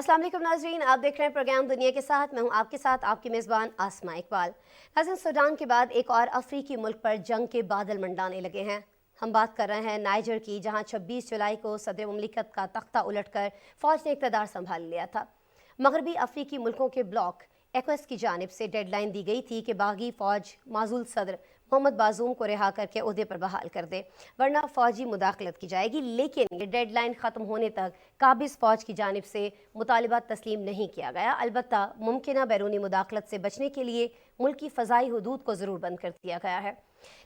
अस्सलाम वालेकुम नाज़रीन, आप देख रहे हैं प्रोग्राम दुनिया के साथ। मैं हूं आपके साथ आपकी मेज़बान आसमा इकबाल। नाज़रीन, सूडान के बाद एक और अफ्रीकी मुल्क पर जंग के बादल मंडराने लगे हैं। हम बात कर रहे हैं नाइजर की, जहां 26 जुलाई को सदर मुमलिकत का तख्ता उलटकर फ़ौज ने इक़्तिदार संभाल लिया था। मगरबी अफ्रीकी मुल्कों के ब्लॉक ECOWAS की जानिब से डेडलाइन दी गई थी कि बागी फ़ौज माजूल सदर मोहम्मद बाजूम को रिहा करके ओहदे पर बहाल कर दे, वरना फ़ौजी मुदाखलत की जाएगी। लेकिन ये डेडलाइन ख़त्म होने तक काबिज़ फ़ौज की जानिब से मुतालिबा तस्लीम नहीं किया गया। अलबत्ता मुमकिन बैरूनी मुदाखलत से बचने के लिए मुल्की फ़ज़ाई हदूद को ज़रूर बंद कर दिया गया है।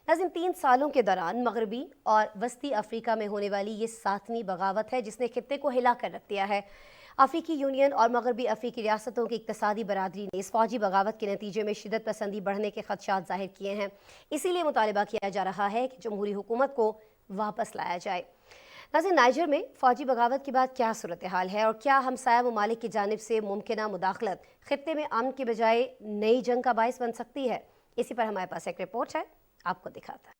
नाज़रीन, 3 सालों के दौरान मगरबी और वस्ती अफ्रीका में होने वाली ये 7वीं बगावत है जिसने खित्ते को हिला कर रख दिया है। अफ्रीकी यूनियन और मगरबी अफ्रीकी रियासतों की इक़्तिसादी बरादरी ने इस फौजी बगावत के नतीजे में शिदत पसंदी बढ़ने के खदशात ज़ाहिर किए हैं। इसीलिए मुतालिबा किया जा रहा है कि जमहूरी हुकूमत को वापस लाया जाए। नाज़रीन, नाइजर में फ़ौजी बगावत के बाद क्या सूरत हाल है और क्या हमसाया ममालिक की जानिब से मुमकिन मुदाखलत खित्ते में अमन के बजाय नई जंग का बायस बन सकती है? इसी पर हमारे पास एक रिपोर्ट है, आपको दिखाता है।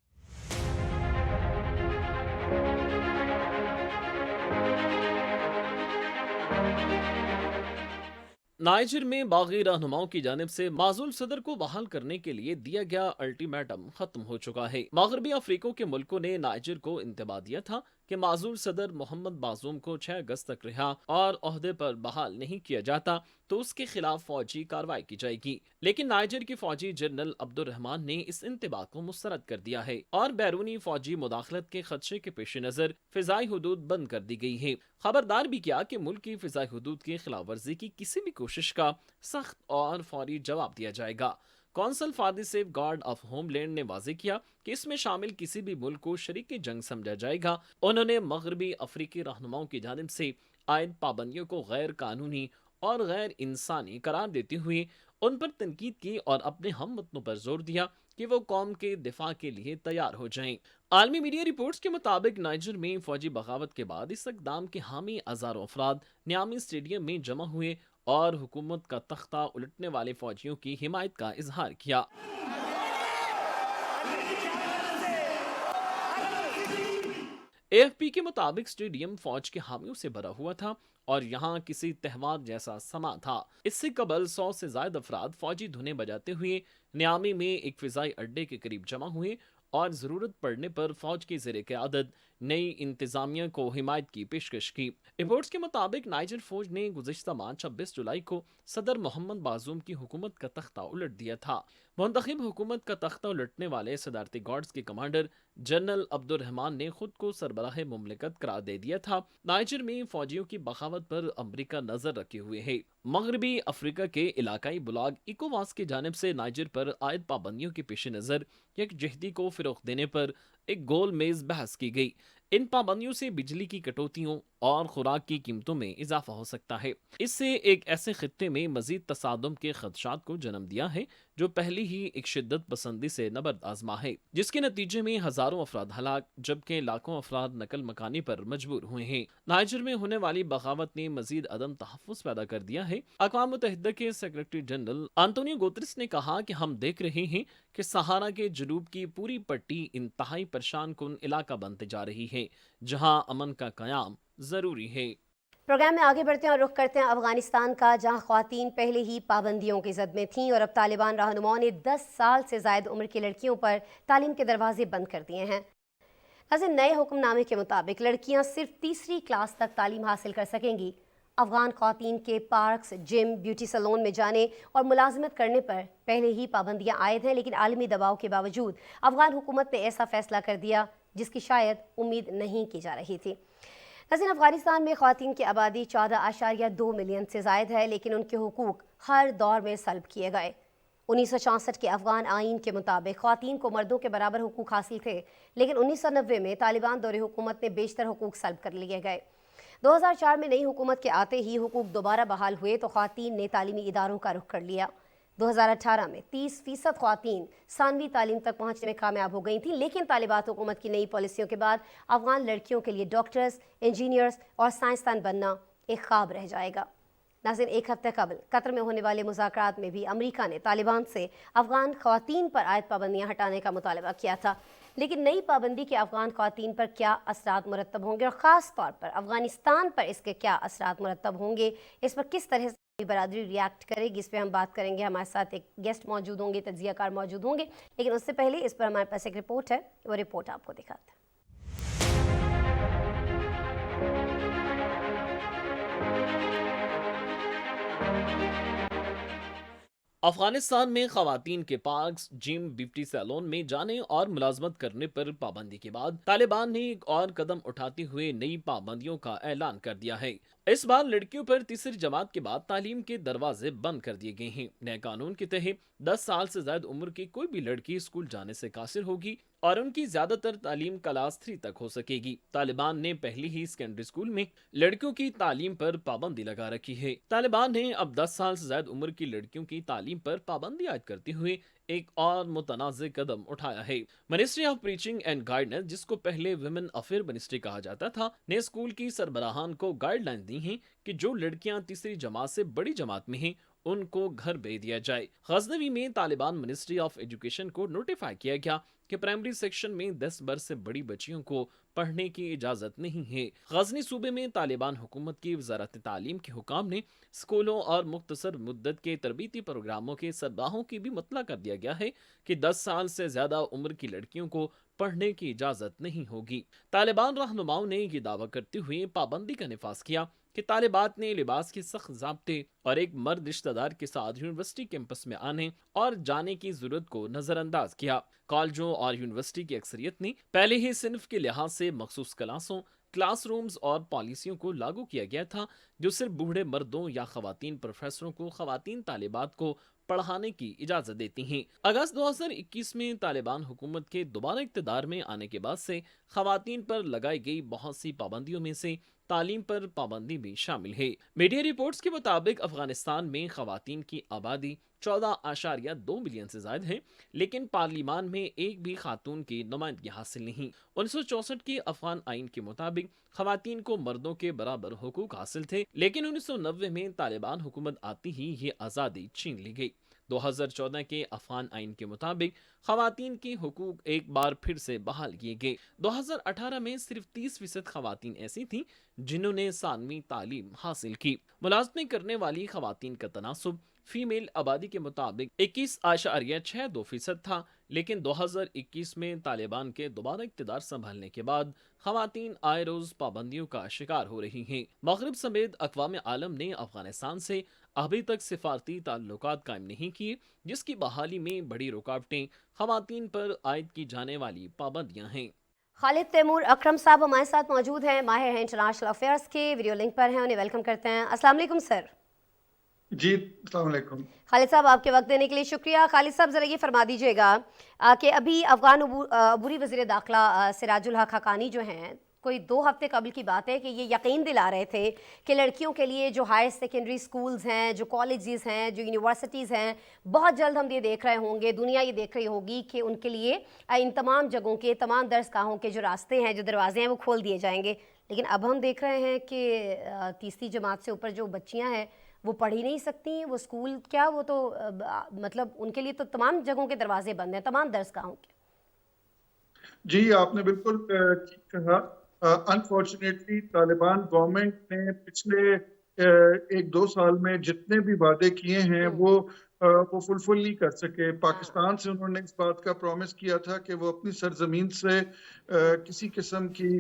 नाइजर में बागी रहनुमाओं की जानिब से माजूल सदर को बहाल करने के लिए दिया गया अल्टीमेटम खत्म हो चुका है। मगरबी अफ्रीकों के मुल्कों ने नाइजर को इंतबा दिया था कि माजूल सदर मोहम्मद बाजूम को 6 अगस्त तक रिहा और ओहदे पर बहाल नहीं किया जाता तो उसके खिलाफ फौजी कार्रवाई की जाएगी। लेकिन नाइजर के फौजी जनरल अब्दुर्रहमान ने इस इंतबा को मुस्तरद कर दिया है और बैरूनी फौजी मुदाखलत के खदशे के पेश नजर फिजाई हदूद बंद कर दी गई है। खबरदार भी किया कि मुल्क की फिजाई हदूद की खिलाफ वर्जी की किसी भी कोशिश का सख्त और फौरी जवाब दिया जाएगा। Council for the Safeguard of Homeland ने वाजे किया कि इसमें शामिल किसी भी मुल्क को शरीक जंग समझा जाएगा। उन्होंने मगरबी अफ्रीकी रहनुमाओं की जानिब से आयद पाबंदियों को गैर कानूनी और गैर इंसानी करार देते हुए उन पर तनकीद की और अपने हम वतनों पर जोर दिया कि वो कौम के दिफा के लिए तैयार हो जाएं। आलमी मीडिया रिपोर्ट्स के मुताबिक नाइजर में फौजी बगावत के बाद इस इक़दाम के हामी हजारों अफराद नियामी स्टेडियम में जमा हुए और हुकूमत का तख्ता उलटने वाले फौजियों की हिमायत का इजहार किया। AFP के मुताबिक स्टेडियम फौज के हामियों से भरा हुआ था और यहाँ किसी त्यौहार जैसा समा था। इससे कबल 100 से ज्यादा अफराद फौजी धुनें बजाते हुए नियामी में एक फिजाई अड्डे के करीब जमा हुए और जरूरत पड़ने पर फौज की ज़ेरे क़यादत नई इंतजामिया को हिमायत की पेशकश की। रिपोर्ट्स के मुताबिक नाइजर फौज ने गुज़िश्ता माह 26 जुलाई को सदर मोहम्मद बाजूम की हुकूमत का तख्ता उलट दिया था। मुंतखब हुकूमत का तख्ता उलटने वाले सदारती गार्ड्स के कमांडर जनरल अब्दुर्रहमान ने खुद को सरबराह मुमलिकत करार दे दिया था। नाइजर में फौजियों की बगावत पर अमरीका नजर रखे हुए है। मगरबी अफ्रीका के इलाकाई ब्लॉक इकोवास की जानिब से नाइजर पर आयद पाबंदियों के पेश नज़र यकजहती को फिरोग देने पर एक गोल मेज बहस की गई। इन पाबंदियों से बिजली की कटौतियों और खुराक की कीमतों में इजाफा हो सकता है। इससे एक ऐसे खित्ते में मजीद तसादुम के खदशात को जन्म दिया है जो पहले ही एक शिद्दत पसंदी से नबर्द आजमा है, जिसके नतीजे में हजारों अफराद हलाक जबकि लाखों अफराद नकल मकानी पर मजबूर हुए हैं। नाइजर में होने वाली बगावत ने मजीद अदम तहफ़्फ़ुज़ पैदा कर दिया है। अक़वाम मुत्तहिदा के सेक्रेटरी जनरल अंतोनियो गुतेरेस ने कहा कि हम देख रहे हैं कि सहारा के जनूब की पूरी पट्टी इंतहाई परेशान कुन इलाका बनते जा रही है जहां अमन का क़याम जरूरी है। प्रोग्राम में आगे बढ़ते हैं और रुख करते हैं अफगानिस्तान का, जहां ख्वातीन पहले ही पाबंदियों की जद में थीं और अब तालिबान रहनुमाओं ने 10 साल से ज़ायद उम्र की लड़कियों पर तालीम के दरवाजे बंद कर दिए हैं। नाज़रीन, नए हुक्मनामे के मुताबिक लड़कियां सिर्फ तीसरी क्लास तक तालीम हासिल कर सकेंगी। अफगान ख्वातीन के पार्क्स, जिम, ब्यूटी सैलून में जाने और मुलाजमत करने पर पहले ही पाबंदियां आयद हैं, लेकिन आलमी दबाव के बावजूद अफगान हुकूमत ने ऐसा फैसला कर दिया जिसकी शायद उम्मीद नहीं की जा रही थी। नाज़रीन, अफगानिस्तान में ख्वातीन की आबादी 14.2 मिलियन से ज़ायद है, लेकिन उनके हुकूक हर दौर में सल्ब किए गए। 1964 के अफगान आइन के मुताबिक ख्वातीन को मर्दों के बराबर हुकूक हासिल थे, लेकिन 1990 में तालिबान दौरे हुकूमत ने बेशतर हुकूक सल्ब कर लिए गए। 2004 में नई हुकूमत के आते ही हुकूक दोबारा बहाल हुए तो ख्वातीन ने तालीमी इदारों का रुख कर लिया। 2018 में 30% ख्वातीन सानवी तालीम तक पहुंचने में कामयाब हो गई थी, लेकिन तालिबान हुकूमत की नई पॉलिसियों के बाद अफगान लड़कियों के लिए डॉक्टर्स, इंजीनियर्स और साइंसदान बनना एक ख्वाब रह जाएगा। नाज़रीन, एक हफ्ते कबल कतर में होने वाले मुज़ाकरात में भी अमरीका ने तालिबान से अफगान ख्वातीन पर आयद पाबंदियाँ हटाने का मुतालबा किया था, لیکن نئی پابندی کے افغان خواتین پر کیا اثرات مرتب ہوں گے اور خاص طور پر افغانستان پر اس کے کیا اثرات مرتب ہوں گے، اس پر کس طرح سے برادری ریاکٹ کرے گی، اس پہ ہم بات کریں گے. ہمارے ساتھ ایک گیسٹ موجود ہوں گے، تجزیہ کار موجود ہوں گے، لیکن اس سے پہلے اس پر ہمارے پاس ایک رپورٹ ہے، وہ رپورٹ آپ کو دکھاتے ہیں. افغانستان میں خواتین کے پارکس، جم، بیوٹی سیلون میں جانے اور ملازمت کرنے پر پابندی کے بعد طالبان نے ایک اور قدم اٹھاتے ہوئے نئی پابندیوں کا اعلان کر دیا ہے. اس بار لڑکیوں پر تیسری جماعت کے بعد تعلیم کے دروازے بند کر دیے گئے ہیں. نئے قانون کے تحت 10 سال سے زائد عمر کی کوئی بھی لڑکی اسکول جانے سے قاصر ہوگی اور ان کی زیادہ تر تعلیم کلاس 3 تک ہو سکے گی. طالبان نے پہلے ہی سیکنڈری اسکول میں لڑکیوں کی تعلیم پر پابندی لگا رکھی ہے. طالبان نے اب 10 سال سے زائد عمر کی لڑکیوں کی تعلیم پر پابندی عائد کرتے ہوئے ایک اور متنازع قدم اٹھایا ہے. Ministry of preaching and guidance, جس کو پہلے ویمن افیئر منسٹری کہا جاتا تھا، نے اسکول کی سربراہان کو گائیڈ لائن دی ہیں کہ جو لڑکیاں تیسری جماعت سے بڑی جماعت میں ہیں ان کو گھر بھیج دیا جائے. غزنوی میں طالبان منسٹری آف ایجوکیشن کو نوٹیفائی کیا گیا کہ پرائمری سیکشن میں 10 برس سے بڑی بچیوں کو پڑھنے کی اجازت نہیں ہے. غزنی صوبے میں طالبان حکومت کی وزارت تعلیم کے حکام نے اسکولوں اور مختصر مدت کے تربیتی پروگراموں کے سربراہوں کی بھی مطلع کر دیا گیا ہے کہ 10 سال سے زیادہ عمر کی لڑکیوں کو پڑھنے کی اجازت نہیں ہوگی. طالبان رہنماؤں نے یہ دعویٰ کرتے ہوئے پابندی کا نفاذ کیا کہ طالبات نے لباس کے سخت ضابطے اور ایک مرد رشتہ دار کے ساتھ یونیورسٹی کیمپس میں آنے اور جانے کی ضرورت کو نظر انداز کیا. کالجوں اور یونیورسٹی کی اکثریت نے پہلے ہی صنف کے لحاظ سے مخصوص کلاسوں، کلاس رومز اور پالیسیوں کو لاگو کیا گیا تھا جو صرف بوڑھے مردوں یا خواتین پروفیسروں کو خواتین طالبات کو پڑھانے کی اجازت دیتی ہیں. اگست 2021 میں طالبان حکومت کے دوبارہ اقتدار میں آنے کے بعد سے خواتین پر لگائی گئی بہت سی پابندیوں میں سے تعلیم پر پابندی بھی شامل ہے. میڈیا رپورٹس کے مطابق افغانستان میں خواتین کی آبادی 14.2 ملین سے زائد ہے، لیکن پارلیمان میں ایک بھی خاتون کی نمائندگی حاصل نہیں. 1964 کے افغان آئین کے مطابق خواتین کو مردوں کے برابر حقوق حاصل تھے، لیکن 1990 میں طالبان حکومت آتی ہی یہ آزادی چھین لی گئی. 2014 کے افغان آئین کے مطابق خواتین کے حقوق ایک بار پھر سے بحال کیے گئے. 2018 میں صرف 30% خواتین ایسی تھیں جنہوں نے ثانوی تعلیم حاصل کی. ملازمت کرنے والی خواتین کا تناسب فیمیل آبادی کے مطابق 21.62% تھا، لیکن 2021 میں طالبان کے دوبارہ اقتدار سنبھالنے کے بعد خواتین آئے روز پابندیوں کا شکار ہو رہی ہیں. مغرب سمیت اقوام عالم نے افغانستان سے ابھی تک سفارتی تعلقات قائم نہیں کیے، جس کی بحالی میں بڑی رکاوٹیں خواتین پر عائد کی جانے والی پابندیاں ہیں. خالد تیمور اکرم صاحب ہمارے ساتھ موجود ہیں، ماہر ہیں انٹرنیشنل افیئرس کے، ویڈیو لنک پر ہیں، انہیں ویلکم کرتے ہیں. السلام علیکم سر. جی السلام علیکم. خالد صاحب آپ کے وقت دینے کے لیے شکریہ. خالد صاحب ذرا یہ فرما دیجیے گا کہ ابھی افغان عبوری وزیر داخلہ سراج الحق حقانی جو ہیں، کوئی 2 ہفتے قبل کی بات ہے کہ یہ یقین دلا رہے تھے کہ لڑکیوں کے لیے جو ہائر سیکنڈری سکولز ہیں، جو کالجز ہیں، جو یونیورسٹیز ہیں، بہت جلد ہم یہ دیکھ رہے ہوں گے، دنیا یہ دیکھ رہی ہوگی کہ ان کے لیے ان تمام جگہوں کے، تمام درس گاہوں کے جو راستے ہیں، جو دروازے ہیں، وہ کھول دیے جائیں گے. لیکن اب ہم دیکھ رہے ہیں کہ تیسری جماعت سے اوپر جو بچیاں ہیں وہ پڑھ ہی نہیں سکتی ہیں. وہ اسکول کیا، وہ تو مطلب ان کے لیے تو تمام جگہوں کے دروازے بند ہیں، تمام درس گاہوں کے. جی آپ نے بالکل ٹھیک کہا. انفارچونیٹلی طالبان گورنمنٹ نے پچھلے 1-2 سال میں جتنے بھی وعدے کیے ہیں وہ فلفل نہیں کر سکے. پاکستان سے انہوں نے اس بات کا پرومس کیا تھا کہ وہ اپنی سرزمین سے کسی قسم کی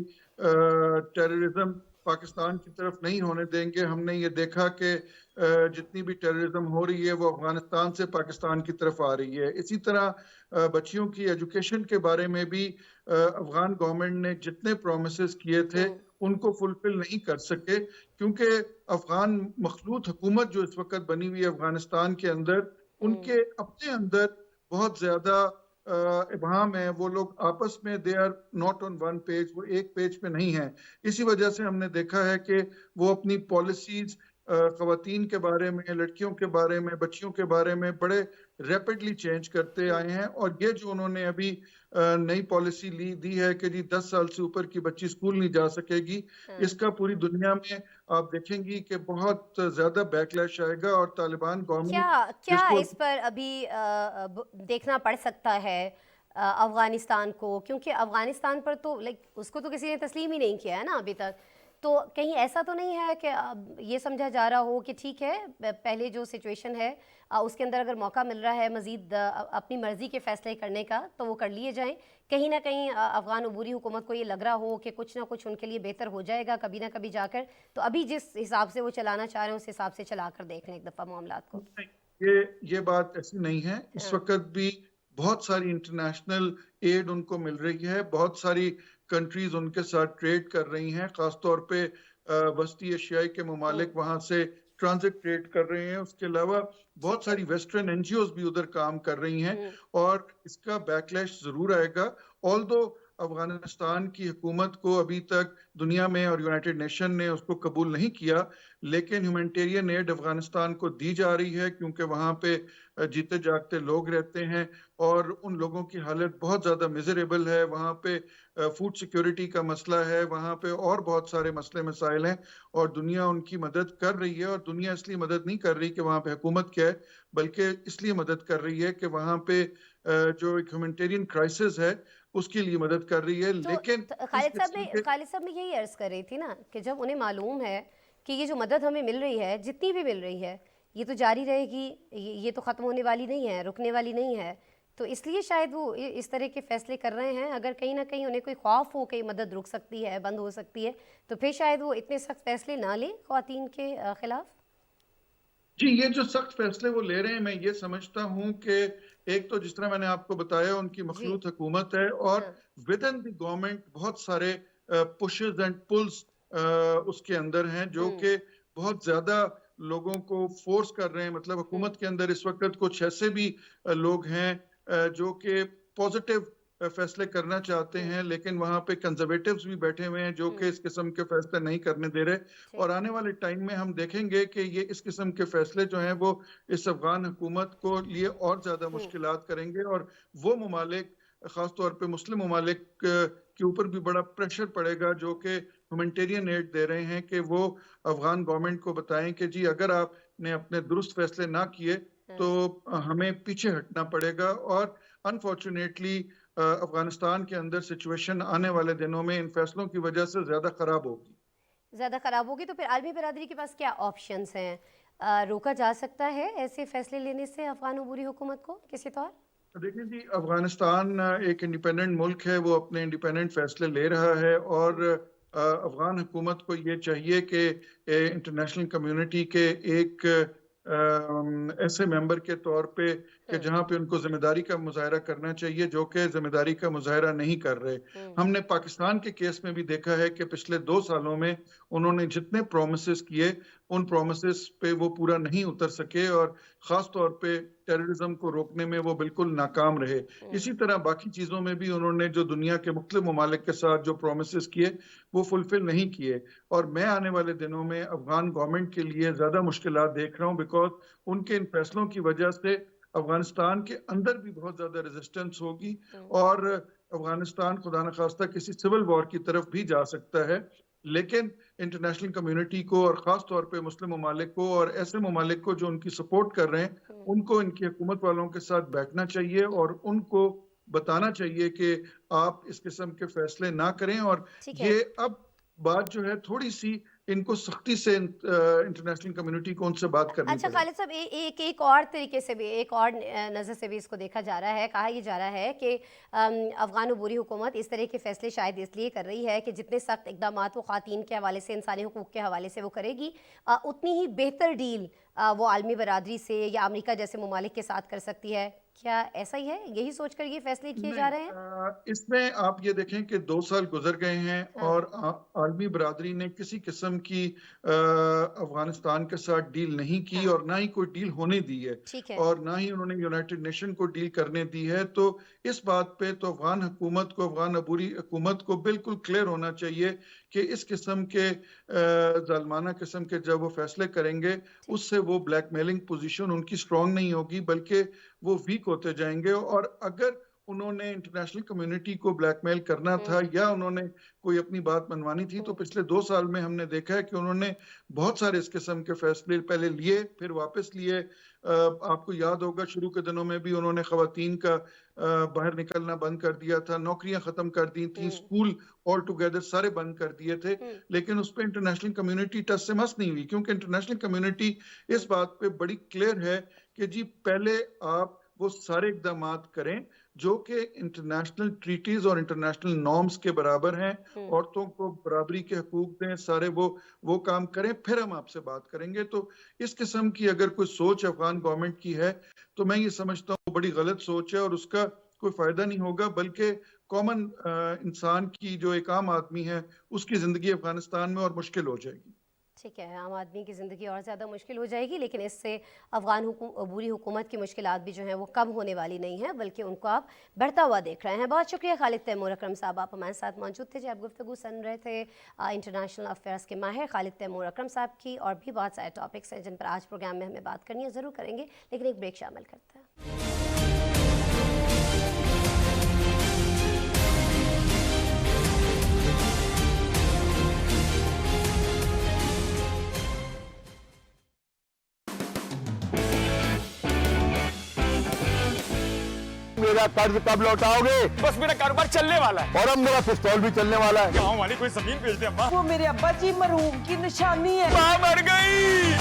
ٹیررزم پاکستان کی طرف نہیں ہونے دیں گے. ہم نے یہ دیکھا کہ جتنی بھی ٹیررزم ہو رہی ہے وہ افغانستان سے پاکستان کی طرف آ رہی ہے. اسی طرح بچیوں کی ایجوکیشن کے بارے میں بھی افغان گورنمنٹ نے جتنے پرومسز کیے تھے ان کو فلفل نہیں کر سکے، کیونکہ افغان مخلوط حکومت جو اس وقت بنی ہوئی ہے افغانستان کے اندر، ان کے اپنے اندر بہت زیادہ ابہام ہے. وہ لوگ آپس میں they are not on one page, وہ ایک پیج پہ نہیں ہیں. اسی وجہ سے ہم نے دیکھا ہے کہ وہ اپنی پالیسیز خواتین کے بارے میں، لڑکیوں کے بارے میں، بچیوں کے بارے میں بڑے ریپڈلی چینج کرتے آئے ہیں. اور یہ جو انہوں نے ابھی نئی پالیسی دی ہے کہ جی 10 سال سے اوپر کی بچی اسکول نہیں جا سکے گی، اس کا پوری دنیا میں آپ دیکھیں گی کہ بہت زیادہ بیک لیش آئے گا. اور طالبان گورنمنٹ کیا اس پر ابھی دیکھنا پڑ سکتا ہے افغانستان کو، کیونکہ افغانستان پر تو اس کو تو کسی نے تسلیم ہی نہیں کیا ہے نا ابھی تک. تو کہیں ایسا تو نہیں ہے کہ یہ سمجھا جا رہا ہو کہ ٹھیک ہے پہلے جو سچویشن ہے اس کے اندر اگر موقع مل رہا ہے مزید اپنی مرضی کے فیصلے کرنے کا تو وہ کر لیے جائیں، کہیں نہ کہیں افغان عبوری حکومت کو یہ لگ رہا ہو کہ کچھ نہ کچھ ان کے لیے بہتر ہو جائے گا کبھی نہ کبھی جا کر، تو ابھی جس حساب سے وہ چلانا چاہ رہے ہیں اس حساب سے چلا کر دیکھ لیں ایک دفعہ معاملات کو. یہ بات ایسی نہیں ہے. اس وقت بھی بہت ساری انٹرنیشنل ایڈ ان کو مل رہی ہے، بہت ساری کنٹریز ان کے ساتھ ٹریڈ کر رہی ہیں، خاص طور پہ وسطی ایشیائی کے ممالک وہاں سے ٹرانزٹ ٹریڈ کر رہے ہیں. اس کے علاوہ بہت ساری ویسٹرن این جی اوز بھی ادھر کام کر رہی ہیں، اور اس کا بیکلیش ضرور آئے گا. آلدو افغانستان کی حکومت کو ابھی تک دنیا میں اور یونائٹڈ نیشن نے اس کو قبول نہیں کیا، لیکن ہیومینٹیرین ایڈ افغانستان کو دی جا رہی ہے کیونکہ وہاں پہ جیتے جاگتے لوگ رہتے ہیں اور ان لوگوں کی حالت بہت زیادہ میزریبل ہے. وہاں پہ فوڈ سیکیورٹی کا مسئلہ ہے، وہاں پہ اور بہت سارے مسئلے مسائل ہیں، اور دنیا ان کی مدد کر رہی ہے. اور دنیا اس لیے مدد نہیں کر رہی کہ وہاں پہ حکومت کیا ہے، بلکہ اس لیے مدد کر رہی ہے کہ وہاں پہ جو ایک ہیومینٹیرین کرائسس ہے اس کے لیے مدد کر رہی ہے. لیکن خالد صاحب میں یہی عرض کر رہی تھی نا کہ جب انہیں معلوم ہے کہ یہ جو مدد ہمیں مل رہی ہے جتنی بھی مل رہی ہے یہ تو جاری رہے گی، یہ تو ختم ہونے والی نہیں ہے، رکنے والی نہیں ہے، تو اس لیے شاید وہ اس طرح کے فیصلے کر رہے ہیں. اگر کہیں نہ کہیں انہیں کوئی خوف ہو کہ مدد رک سکتی ہے، بند ہو سکتی ہے، تو پھر شاید وہ اتنے سخت فیصلے نہ لیں خواتین کے خلاف. جی، یہ جو سخت فیصلے وہ لے رہے ہیں، میں یہ سمجھتا ہوں کہ ایک تو جس طرح میں نے آپ کو بتایا ان کی مخلوط حکومت ہے، اور ود ان دی گورنمنٹ بہت سارے پشز اینڈ پلز اس کے اندر ہیں جو کہ بہت زیادہ لوگوں کو فورس کر رہے ہیں. مطلب حکومت کے اندر اس وقت کچھ ایسے بھی لوگ ہیں جو کہ پازیٹیو فیصلے کرنا چاہتے ہیں، لیکن وہاں پہ کنزرویٹیوز بھی بیٹھے ہوئے ہیں جو کہ اس قسم کے فیصلے نہیں کرنے دے رہے. اور آنے والے ٹائم میں ہم دیکھیں گے کہ یہ اس قسم کے فیصلے جو ہیں وہ اس افغان حکومت کو لیے اور زیادہ مشکلات کریں گے، اور وہ ممالک خاص طور پہ مسلم ممالک کے اوپر بھی بڑا پریشر پڑے گا جو کہ ہیومینٹیرین ایڈ دے رہے ہیں کہ وہ افغان گورنمنٹ کو بتائیں کہ جی اگر آپ نے اپنے درست فیصلے نہ کیے تو ہمیں پیچھے ہٹنا پڑے گا. اور انفارچونیٹلی افغانستان کے اندر سچویشن آنے والے دنوں میں ان فیصلوں کی وجہ سے زیادہ خراب ہوگی. تو پھر عالمی برادری کے پاس کیا آپشنز ہیں؟ روکا جا سکتا ہے ایسے فیصلے لینے سے افغان عبوری حکومت کو کسی طور؟ دیکھیں جی، افغانستان ایک انڈیپینڈنٹ ملک ہے، وہ اپنے انڈیپینڈنٹ فیصلے لے رہا ہے، اور افغان حکومت کو یہ چاہیے کہ انٹرنیشنل کمیونٹی کے ایک ایسے ممبر کے طور پہ کہ جہاں پہ ان کو ذمہ داری کا مظاہرہ کرنا چاہیے، جو کہ ذمہ داری کا مظاہرہ نہیں کر رہے. ہم نے پاکستان کے کیس میں بھی دیکھا ہے کہ پچھلے 2 سالوں میں انہوں نے جتنے پرومسز کیے ان پرومسز پہ وہ پورا نہیں اتر سکے، اور خاص طور پہ ٹیررزم کو روکنے میں وہ بالکل ناکام رہے. اسی طرح باقی چیزوں میں بھی انہوں نے جو دنیا کے مختلف ممالک کے ساتھ جو پرومسز کیے وہ فلفل نہیں کیے. اور میں آنے والے دنوں میں افغان گورنمنٹ کے لیے زیادہ مشکلات دیکھ رہا ہوں، بیکاز ان کے ان فیصلوں کی وجہ سے افغانستان کے اندر بھی بہت زیادہ ریزسٹنس ہوگی، اور افغانستان خدا نخواستہ کسی سول وار کی طرف بھی جا سکتا ہے. لیکن انٹرنیشنل کمیونٹی کو اور خاص طور پہ مسلم ممالک کو اور ایسے ممالک کو جو ان کی سپورٹ کر رہے ہیں ان کو ان کی حکومت والوں کے ساتھ بیٹھنا چاہیے اور ان کو بتانا چاہیے کہ آپ اس قسم کے فیصلے نہ کریں. اور یہ اب بات جو ہے تھوڑی سی ان کو سختی سے انٹرنیشنل کمیونٹی کو ان سے بات کرنی اچھا پڑے. خالد صاحب ایک اور طریقے سے بھی، ایک اور نظر سے بھی اس کو دیکھا جا رہا ہے، کہا یہ جا رہا ہے کہ افغان عبوری حکومت اس طرح کے فیصلے شاید اس لیے کر رہی ہے کہ جتنے سخت اقدامات وہ خواتین کے حوالے سے، انسانی حقوق کے حوالے سے وہ کرے گی، اتنی ہی بہتر ڈیل وہ عالمی برادری سے یا امریکہ جیسے ممالک کے ساتھ کر سکتی ہے. کیا ایسا ہی ہے؟ یہی سوچ کر یہ فیصلے کیے جا رہے ہیں؟ اس میں آپ یہ دیکھیں کہ 2 سال گزر گئے ہیں اور عالمی برادری نے کسی قسم کی افغانستان کے ساتھ ڈیل نہیں کی اور نہ ہی کوئی ڈیل ہونے دی ہے، اور نہ ہی انہوں نے یونائٹڈ نیشن کو ڈیل کرنے دی ہے. تو اس بات پہ تو افغان حکومت کو، افغان عبوری حکومت کو بالکل کلیئر ہونا چاہیے کہ اس قسم کے ظالمانہ قسم کے جب وہ فیصلے کریں گے اس سے وہ بلیک میلنگ پوزیشن ان کی سٹرونگ نہیں ہوگی بلکہ وہ ویک ہوتے جائیں گے. اور اگر उन्होंने इंटरनेशनल कम्युनिटी को ब्लैकमेल करना था या उन्होंने कोई अपनी बात मनवानी थी, तो पिछले 2 साल में हमने देखा है कि उन्होंने बहुत सारे इस किस्म के फैसले पहले लिए, फिर वापस लिए। आपको याद होगा शुरू के दिनों में भी उन्होंने खवातीन का बाहर निकलना बंद कर दिया था, नौकरियां खत्म कर दी थी, स्कूल ऑल टुगेदर सारे बंद कर दिए थे, लेकिन उस पर इंटरनेशनल कम्युनिटी टस से मस नहीं हुई, क्योंकि इंटरनेशनल कम्युनिटी इस बात पे बड़ी क्लियर है कि जी पहले आप वो सारे इकदामात करें जो कि इंटरनेशनल ट्रीटीज और इंटरनेशनल नॉर्म्स के बराबर हैं, औरतों को बराबरी के हकूक दें, सारे वो काम करें, फिर हम आपसे बात करेंगे। तो इस किस्म की अगर कोई सोच अफगान गवर्नमेंट की है तो मैं ये समझता हूँ बड़ी गलत सोच है और उसका कोई फायदा नहीं होगा, बल्कि कॉमन इंसान की जो एक आम आदमी है उसकी जिंदगी अफगानिस्तान में और मुश्किल हो जाएगी। ठीक है, आम आदमी की ज़िंदगी और ज़्यादा मुश्किल हो जाएगी, लेकिन इससे अफ़गान अबूरी हुकूमत की मुश्किलात भी जो हैं वो कम होने वाली नहीं है, बल्कि उनको आप बढ़ता हुआ देख रहे हैं। बहुत शुक्रिया खालिद तैमूर अकरम साहब, आप हमारे साथ मौजूद थे। जब गुफ्तगू सुन रहे थे इंटरनेशनल अफेयर्स के माहिर खालिद तैमूर अकरम साहब की, और भी बहुत सारे टॉपिक्स हैं जिन पर आज प्रोग्राम में हमें बात करनी है, ज़रूर करेंगे, लेकिन एक ब्रेक शामिल करते हैं। मेरा कर्ज कब लौटाओगे? बस मेरा कारोबार चलने वाला है और अब मेरा पिस्तौल भी चलने वाला है। गाँव वाली कोई जमीन बेच दे अम्मा। वो मेरे अब्बा जी मरहूम की निशानी है। माँ मर गई।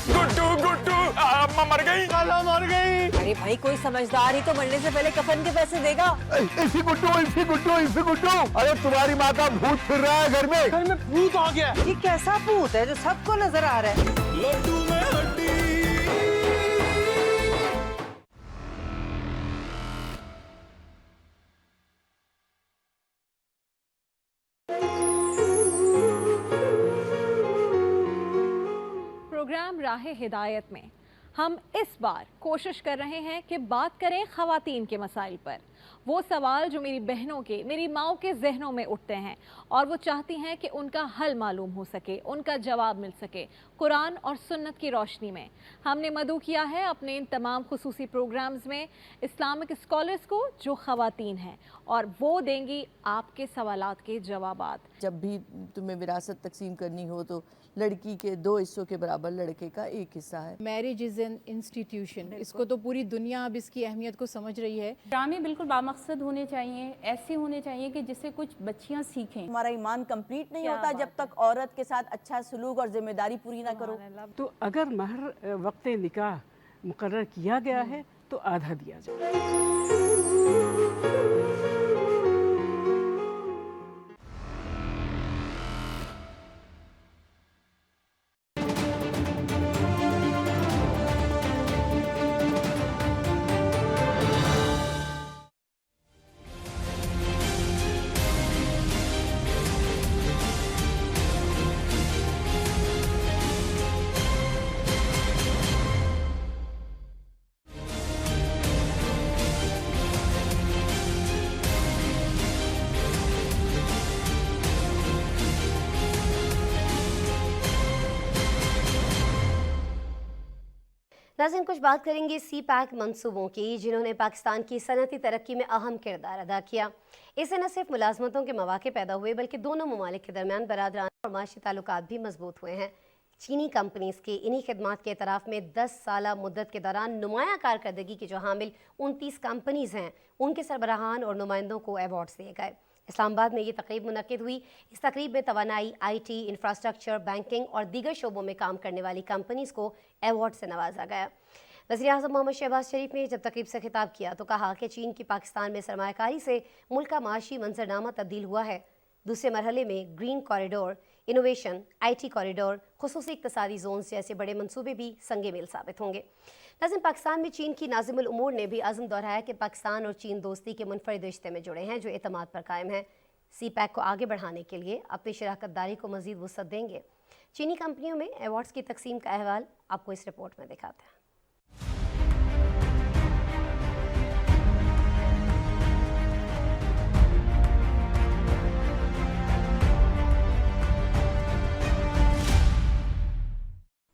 गुड्डू गुड्डू अम्मा मर गई। खाला मर गई। अरे भाई कोई समझदार ही तो मरने से पहले कफन के पैसे देगा। इसी गुड्डू इसी गुड्डू इसी गुड्डू, अरे तुम्हारी माँ का भूत फिर रहा है घर में। घर में भूत आ गया। ये कैसा भूत है जो सबको नजर आ रहा है? लड्डू में हड्डी। प्रोग्राम राह हिदायत में हम इस बार कोशिश कर रहे हैं कि बात करें ख़वातीन के मसाइल पर, वो सवाल जो मेरी बहनों के, मेरी माओं के जहनों में उठते हैं और वो चाहती हैं कि उनका हल मालूम हो सके, उनका जवाब मिल सके कुरान और सुन्नत की रोशनी में। हमने मदऊ किया है अपने इन तमाम खुसूसी प्रोग्राम्स में इस्लामिक स्कॉलर्स को जो ख़वातीन हैं, और वो देंगी आपके सवालात के जवाबात। जब भी तुम्हें विरासत तकसीम करनी हो तो लड़की के 2 हिस्सों के बराबर लड़के का 1 हिस्सा है। मैरिज इज़ एन इंस्टीट्यूशन, इसको तो पूरी दुनिया अब इसकी अहमियत को समझ रही है। ड्रामे बिल्कुल बामकसद होने चाहिए, ऐसे होने चाहिए कि जिससे कुछ बच्चियां सीखें। हमारा ईमान कंप्लीट नहीं होता जब तक औरत के साथ अच्छा सलूक और जिम्मेदारी पूरी ना करो। तो अगर महर वक्त निकाह मुकर्रर किया गया है तो आधा दिया जाए। नाज़रीन, कुछ बात करेंगे सी पैक मंसूबों की, जिन्होंने पाकिस्तान की सनती तरक्की में अहम किरदार अदा किया। इससे न सिर्फ मुलाजमतों के मौके पैदा हुए, बल्कि दोनों ममालिक के दरमियान बरादराना और माशी ताल्लुकात भी मजबूत हुए हैं। चीनी कंपनीज की इन्हीं खिदमात के एतराफ़ में 10 साला मुद्दत के दौरान नुमाया कारकर्दगी की जो हामिल 29 कंपनीज हैं, उनके सरबराहान और नुमाइंदों को अवार्ड्स दिए गए। इस्लामाबाद में ये तकरीब मुनक्किद हुई। इस तकरीब में तवानाई, IT, इंफ्रास्ट्रक्चर, बैंकिंग और दीगर शोबों में काम करने वाली कंपनीज को अवार्ड से नवाजा गया। वज़ीर-ए-आज़म मोहम्मद शहबाज शरीफ ने जब तकरीब से खिताब किया तो कहा कि चीन की पाकिस्तान में सरमायाकारी से मुल्क का माशी मंजरनामा तब्दील हुआ है। दूसरे मरहले में green corridor, innovation, IT corridor, खुसूसी इक़्तिसादी जोन जैसे बड़े मंसूबे भी संगे मेल साबित होंगे। नाज़रीन, पाकिस्तान में चीन की नाज़िमुल उमूर ने भी अज़्म दोहराया कि पाकिस्तान और चीन दोस्ती के मुनफरिद रिश्ते में जुड़े हैं जो एतमाद पर कायम है। सी पैक को आगे बढ़ाने के लिए अपनी शराकत दारी को मज़ीद वुसअत देंगे। चीनी कंपनियों में अवार्ड्स की तकसीम का अहवाल आपको इस रिपोर्ट में दिखाते हैं।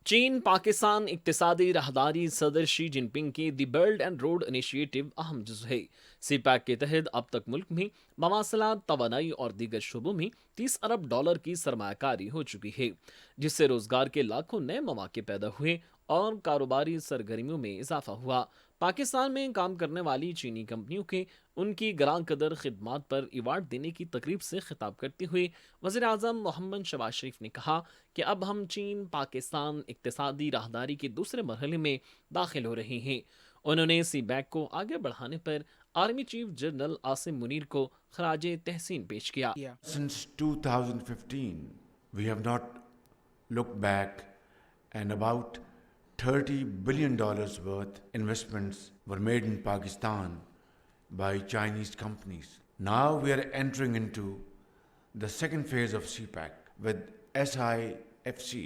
चीन पाकिस्तान इक्तिसादी राहदारी सदर शी जिनपिंग की दी बेल्ट एंड रोड इनिशिएटिव अहम जुज़ है। सीपैक के तहत अब तक मुल्क में मवासलात, तवानाई और दीगर शोबों में 30 अरब डॉलर की सरमायाकारी हो चुकी है, जिससे रोजगार के लाखों नए मौके पैदा हुए और कारोबारी सरगर्मियों में इजाफा हुआ। पाकिस्तान में काम करने वाली चीनी कंपनियों के उनकी ग्रां कदर खिदमात पर इवार्ड देने की तकरीब से खिताब करते हुए वज़ीर आज़म मोहम्मद शहबाज शरीफ ने कहा कि अब हम चीन पाकिस्तान इक्तिसादी राहदारी के दूसरे मरहले में दाखिल हो रहे हैं। उन्होंने सीबैक को आगे बढ़ाने पर army chief general Asim Munir को खराजे तहसीन पेश किया। Since 2015, we have not looked back, and about $30 billion worth investments were made in Pakistan by Chinese companies. Now we are entering into the second phase of CPEC with SIFC,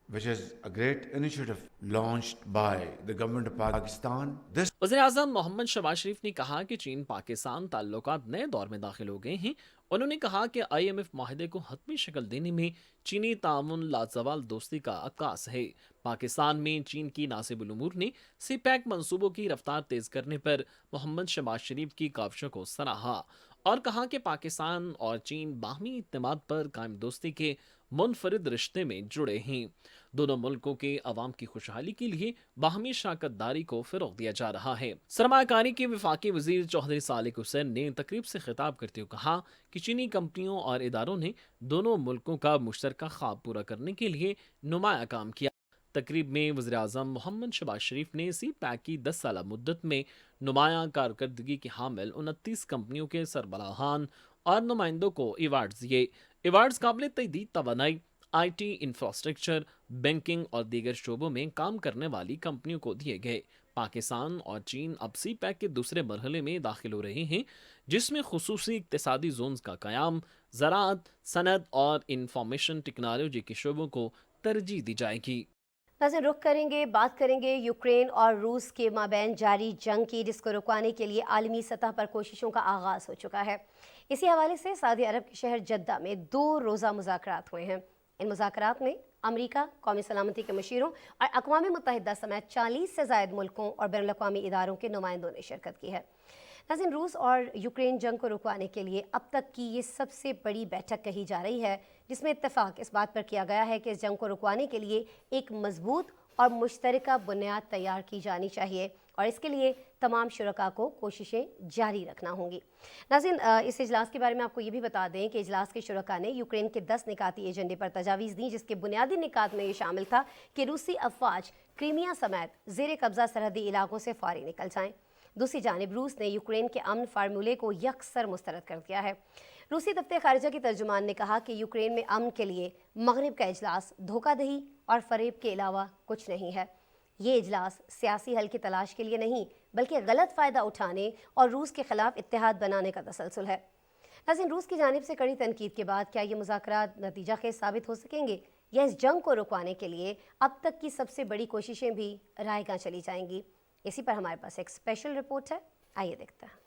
which is a great initiative launched by the government of Pakistan. This वज़ीर आज़म मोहम्मद शहबाज शरीफ ने कहा कि चीन पाकिस्तान ताल्लुकात नए दौर में दाखिल हो गए हैं। उन्होंने कहा कि IMF माहिदे को हतमी शक्ल देने में चीनी तामुन लाजवाल दोस्ती का अक्कास है। पाकिस्तान में चीन की नासिबुल उमूर ने सीपैक मंसूबों की रफ्तार तेज करने पर मोहम्मद शहबाज शरीफ की काविशों को सराहा और कहा कि पाकिस्तान और चीन बाहमी इत्तेमाद पर कायम दोस्ती के मुनफरिद रिश्ते में जुड़े हैं। दोनों मुल्कों के अवाम की खुशहाली के लिए बाहमी शराकतदारी को फ़रोग़ दिया जा रहा है। सरमायाकारी के वफाकी वज़ीर चौधरी सालिक हुसैन ने तकरीब से खिताब करते हुए कहा कि चीनी कंपनियों और इदारों ने दोनों मुल्कों का मुश्तरका ख्वाब पूरा करने के लिए नुमाया काम किया। तकरीब में वज़ीर आज़म मोहम्मद शहबाज शरीफ ने सीपैक की 10 साला मुद्दत में नुमाया कारकर्दगी की हामिल 29 कंपनियों के सरबराहान और नुमाइंदों को अवार्ड्स दिए। अवार्ड्स काबिल तहदीद तवानाई, IT, इंफ्रास्ट्रक्चर, बैंकिंग और दीगर शोबों में काम करने वाली कंपनियों को दिए गए। पाकिस्तान और चीन अब सीपैक के दूसरे मरहले में दाखिल हो रहे हैं, जिसमें खुसूसी इक्तिसादी जोन्स का क़याम, ज़राअत, सनद और इंफॉर्मेशन टेक्नोलॉजी के शोबों को तरजीह दी जाएगी। नाज़रीन, रुख करेंगे, बात करेंगे यूक्रेन और रूस के माबैन जारी जंग की, जिसको रुकवाने के लिए आलमी सतह पर कोशिशों का आगाज़ हो चुका है। इसी हवाले से सऊदी अरब के शहर जद्दा में 2 रोज़ा मुज़ाकरात हुए हैं। इन मुज़ाकरात में अमरीका, कौमी सलामती के मशीरों और अक़वाम मुत्तहिदा समेत 40 से ज़ायद मुल्कों और बैनुल अक़वामी इदारों के नुमाइंदों ने शिरकत की है। नाज़रीन, रूस और यूक्रेन जंग को रुकवाने के लिए अब तक की ये सबसे बड़ी बैठक कही जा रही है, जिसमें इत्तेफाक इस बात पर किया गया है कि इस जंग को रुकवाने के लिए एक मजबूत और मुश्तरका बुनियाद तैयार की जानी चाहिए और इसके लिए तमाम शुरका को कोशिशें जारी रखना होंगी। नाज़रीन, इस इजलास के बारे में आपको ये भी बता दें कि इजलास के शुरका ने यूक्रेन के 10 निकाती एजेंडे पर तजावीज़ दी, जिसके बुनियादी निकात में ये शामिल था कि रूसी अफवाज क्रीमिया समेत ज़ेर कब्ज़ा सरहदी इलाकों से फ़ौरी निकल जाएँ। दूसरी जानिब रूस ने यूक्रेन के अमन फार्मूले को यकसर मुस्तरद कर दिया है। रूसी दफ्तर खारिजा की तर्जुमान ने कहा कि यूक्रेन में अमन के लिए मगरिब का इजलास धोखाधही और फरेब के अलावा कुछ नहीं है। ये इजलास सियासी हल की तलाश के लिए नहीं, बल्कि गलत फ़ायदा उठाने और रूस के ख़िलाफ़ इत्तेहाद बनाने का तसलसल है। नाज़रीन, रूस की जानिब से कड़ी तनकीद के बाद क्या ये मुज़ाकरात नतीजा खेज़ साबित हो सकेंगे या इस जंग को रुकवाने के लिए अब तक की सबसे बड़ी कोशिशें भी रायगां चली जाएंगी? इसी पर हमारे पास एक स्पेशल रिपोर्ट है, आइए देखते हैं।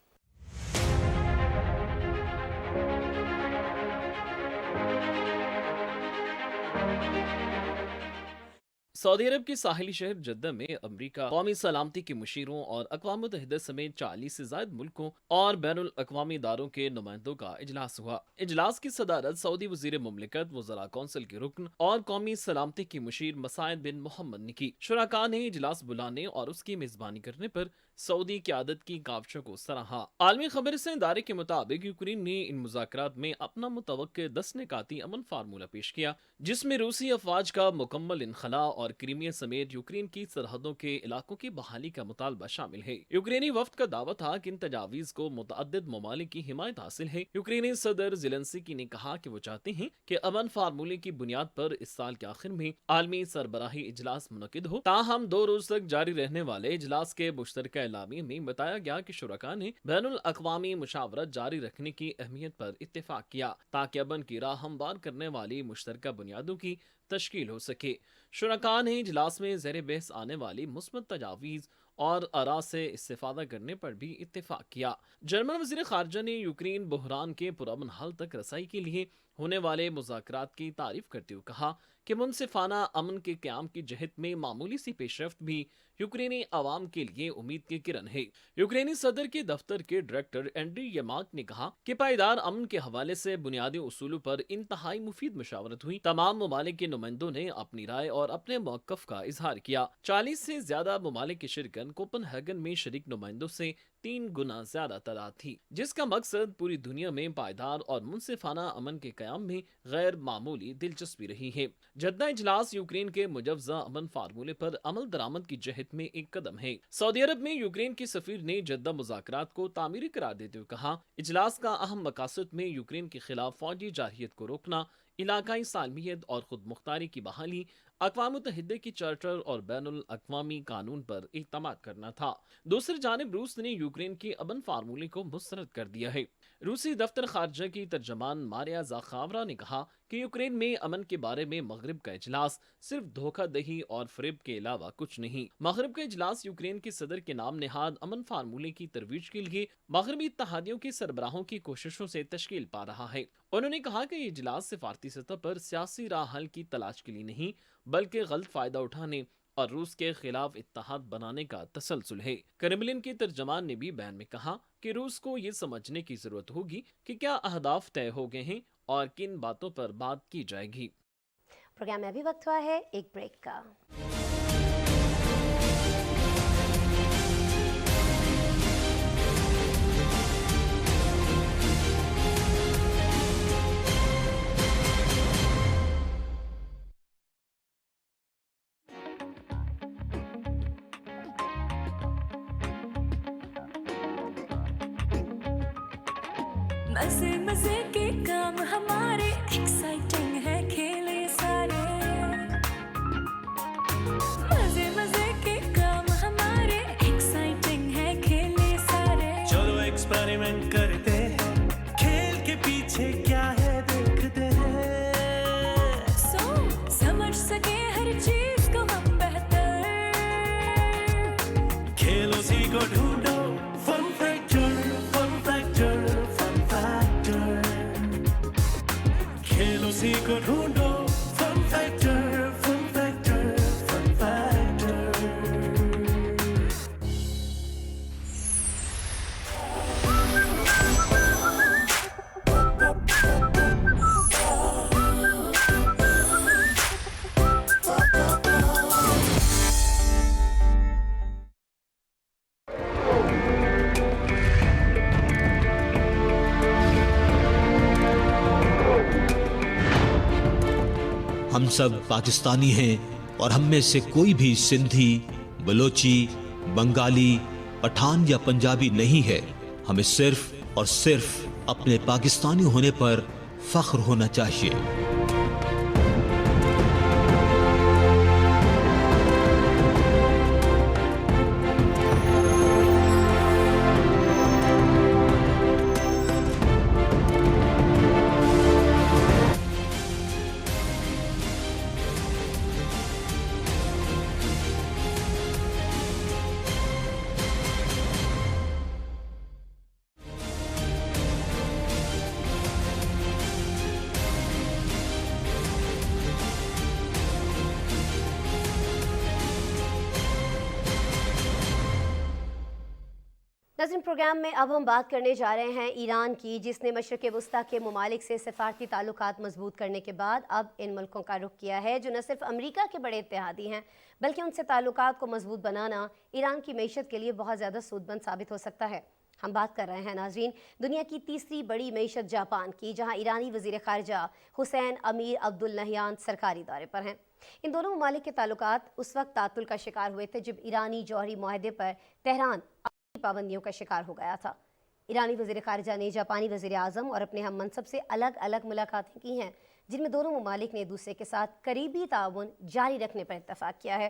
सऊदी अरब के साहिली शहर जद्दा में अमरीका, कौमी सलामती के मुशीरों और अक़वाम मुत्तहिदा समेत 40 से ज़ायद मुल्कों और बैनुल अक़वामी इदारों के नुमाइंदों का इजलास हुआ। इजलास की सदारत सऊदी वज़ीर मुमलिकत, वज़रा कौंसिल के रुकन और कौमी सलामती के मुशीर मसाइद बिन मोहम्मद ने की। शुरका ने इजलास बुलाने और उसकी मेज़बानी करने पर सऊदी क़यादत की काविशों को सराहा। आलमी खबर से इदारे के मुताबिक यूक्रेन ने इन मुज़ाकरात में अपना मुतवक्के 10 निकाती अमन फार्मूला पेश किया, जिसमें रूसी अफवाज का मुकम्मल इनखला और क्रीमिया समेत यूक्रेन की सरहदों के इलाकों की बहाली का मुतालबा शामिल है। यूक्रेनी वफ्द का दावा था कि इन तजावीज को मुतअद्दिद ममालिक की हिमायत हासिल है। यूक्रेनी सदर ज़ेलेंस्की ने कहा कि वो चाहते हैं कि अमन फार्मूले की बुनियाद पर इस साल के आखिर में आलमी सरबराही इजलास मुनक़िद हो। ताहम 2 रोज तक जारी रहने वाले इजलास के मुश्तरका एलामी में बताया गया कि शुरका ने बैनुल अक़वामी मुशावरत जारी रखने की अहमियत पर इत्तेफाक किया ताकि अमन की राह हमवार करने वाली मुश्तरका बुनियादों की तश्कील हो सके। शुरका ने इजलास में ज़ेर बहस आने वाली मुस्बत तजावीज़ और आरा से इस्तेफादा करने पर भी इत्तेफाक किया। जर्मन वज़ीर ख़ारिजा ने यूक्रेन बहरान के पुरअमन हल तक रसाई के लिए होने वाले मुज़ाकरात की तारीफ करते हुए कहा कि मुनसिफाना अमन के क़याम की जहत में मामूली सी पेशरफ्त भी यूक्रेनी आवाम के लिए उम्मीद की किरण है। यूक्रेनी सदर के दफ्तर के डायरेक्टर एंड्री यमाक ने कहा कि पायदार अमन के हवाले से बुनियादी उसूलों पर इंतहाई मुफीद मशावरत हुई। तमाम ममालिक के नुमाइंदों ने अपनी राय और अपने मौक़िफ़ का इजहार किया। 40 से ज्यादा ममालिक की शिरकत कोपनहेगन में शरीक नुमाइंदों से 3 गुना ज्यादा तादाद थी, जिसका मकसद पूरी दुनिया में पायदार और मुनसिफाना अमन के क़याम में गैर मामूली दिलचस्पी रही है। जद्दा इजलास यूक्रेन के मुजव्वज़ा अमन फार्मूले पर अमल दरामद की जहत में एक कदम है। सऊदी अरब में यूक्रेन के सफीर ने जद्दा मुज़ाकरात को तामीरी करार देते हुए कहा, इजलास का अहम मकासद में यूक्रेन के खिलाफ फौजी जारहियत को रोकना, इलाकाई सालमियत और खुद मुख्तारी की बहाली, अक़वाम मुत्तहिदा की चार्टर और बैनुल अक़वामी कानून पर इत्मीनान करना था। दूसरी जानिब रूस ने यूक्रेन के अमन फार्मूले को मुस्तरद कर दिया है। रूसी दफ्तर खारजा की तर्जमान मारिया ज़ाखावरा ने कहा कि यूक्रेन में अमन के बारे में मगरिब का इजलास सिर्फ धोखादही और फरेब के अलावा कुछ नहीं। मगरिब का इजलास यूक्रेन के सदर के नाम निहाद अमन फार्मूले की तरवीज के लिए मगरबी इत्तेहादियों के सरबराहों की कोशिशों से तश्कील पा रहा है। उन्होंने कहा कि ये इजलास सिफारती सतह पर सियासी राह हल की तलाश के लिए नहीं, बल्कि गलत फायदा उठाने और रूस के खिलाफ इत्तेहाद बनाने का तसलसल है। क्रेमलिन के तर्जमान ने भी बयान में कहा कि रूस को ये समझने की जरूरत होगी कि क्या अहदाफ तय हो गए हैं और किन बातों पर बात की जाएगी। प्रोग्राम में अभी वक्त हुआ है एक ब्रेक का। मजे मजे के काम हमारे, एक्साइटिंग है खेल ये सारे। मजे मजे के काम हमारे, एक्साइटिंग है खेल ये सारे। चलो एक्सपेरिमेंट करते हैं, खेल के पीछे क्या है देखते हैं। समझ सके हर चीज को हम बेहतर, खेलो सीखो ढूंढो fun factor, fun factor, fun factor. खेलो सीखो ढूंढो fun factor, fun factor, fun factor. हम सब पाकिस्तानी हैं और हम में से कोई भी सिंधी, बलोची, बंगाली, पठान या पंजाबी नहीं है। हमें सिर्फ और सिर्फ अपने पाकिस्तानी होने पर फख्र होना चाहिए। नाज़रीन, प्रोग्राम में अब हम बात करने जा रहे हैं ईरान की, जिसने मशरिक़ वस्ता के ममालिक से सिफारती ताल्लुकात मजबूत करने के बाद अब इन मुल्कों का रुख किया है, जो न सिर्फ अमरीका के बड़े इत्तेहादी हैं, बल्कि उनसे ताल्लुकात को मजबूत बनाना ईरान की मईशत के लिए बहुत ज़्यादा सूदमंद साबित हो सकता है। हम बात कर रहे हैं नाज़रीन दुनिया की तीसरी बड़ी मईशत जापान की, जहाँ ईरानी वज़ीर ख़ारजा हुसैन अमीर अब्दुल नहयान सरकारी दौरे पर हैं। इन दोनों ममालिक के ताल्लुकात उस वक्त तातुल का शिकार हुए थे जब ईरानी जौहरी मुआहदे पर तेहरान पाबंदियों का शिकार हो गया था। ईरानी वज़ीर ख़ारजा ने जापानी वज़ीर आज़म और अपने हम मनसब से अलग अलग मुलाकातें की हैं, जिनमें दोनों ममालिक ने एक दूसरे के साथ करीबी ताउन जारी रखने पर इत्तफ़ाक़ किया है।